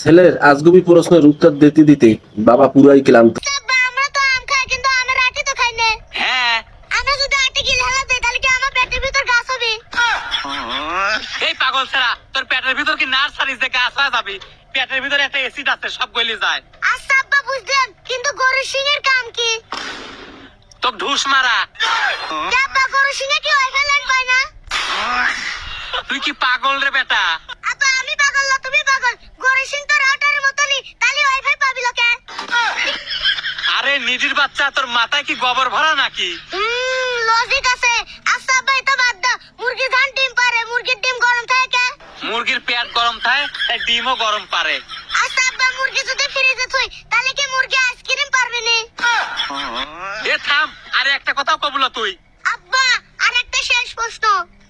ছেলের আজগুবি প্রশ্নের উত্তর দিতে দিতে বাবা পুরাই ক্লান্ত। আব্বা, আমরা তো আম খাই কিন্তু আমের আটি তো খাই না। হ্যাঁ, আমরা যদি আটি গিলে হেলা দেই তাহলে কি আমার পেটের ভিতর গাছ হবে? এই পাগল ছেড়া, তোর পেটের ভিতর কি নার্সারিজ দেখে আসা যাবি? পেটের ভিতরে একটা এসিড আছে, সব গলি যায়। আচ্ছা আব্বা, বুঝলাম, কিন্তু গরু সিংহের কাম কি? তো ঢুস মারা। কে আব্বা, গরু সিংহে কি ওয়াইফাই লাইন পায় না? তুই কি পাগল রে বেটা? আব্বা, আমি পাগল না, তুমি পাগল। গরু সিং তো রাউটারের মতনই, তাহলে ওয়াইফাই পাবি লোকে। আরে নিডির বাচ্চা, তোর মাথায় কি গোবর ভরা নাকি? লজিক আছে। আচ্ছা আব্বা, এটা বাদ দাও। মুরগির ধান ডিম পারে, মুরগির ডিম গরম থাকে কে? মুরগির পেট গরম থাকে, তাই ডিমও গরম পারে। আচ্ছা আব্বা, মুরগি যদি ফ্রিজে থুই তাহলে কি মুরগি আইসক্রিম পারবে নি? এ থাম, আরে একটা কথা কবুল তুই। আব্বা, আর একটা শেষ প্রশ্ন।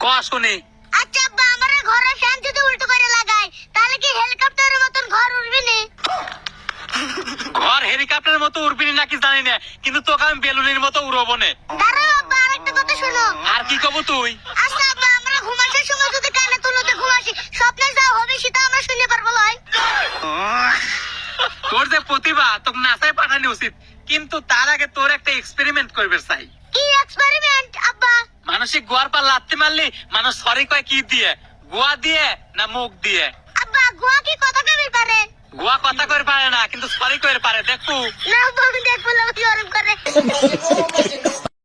ক শুনি। আচ্ছা আব্বা, আমার ঘরে ফ্যান যদি উল্টো করে লাগাই তাহলে কি হেলিকপ্টারের মতন ঘর উড়বে নি? ঘর হেলিকপ্টারের মতো উড়বি নাকি জানি না, কিন্তু তোকে আমি বেলুনের মতো উড়বো না। দাঁড়াও আব্বা, আরেকটা কথা শোনো। আর কি কব তুই? আচ্ছা আব্বা, আমরা ঘুমানোর সময় যদি কানে তুলোতে ঘুমাসি, স্বপ্নে যা হবে সেটা আমরা শুনতে পারবো লয়? তোর যে প্রতিভা, তোকে নাসায় পাঠানো উচিত, কিন্তু তার আগে তোর একটা এক্সপেরিমেন্ট করবে চাই। কি এক্সপেরিমেন্ট আব্বা? মানসিক গোয়ার পর লাত্তি মারলি মানুষ সরি কয় কি দিয়ে? গোয়া দিয়ে না মুখ দিয়ে? আব্বা, গোয়া কি কথা কবি পারে? গোয়া কথা করে পারে না, কিন্তু সরি করে পারে, দেখু। না আব্বা, আমি দেখবো না, ওই ওরম করে।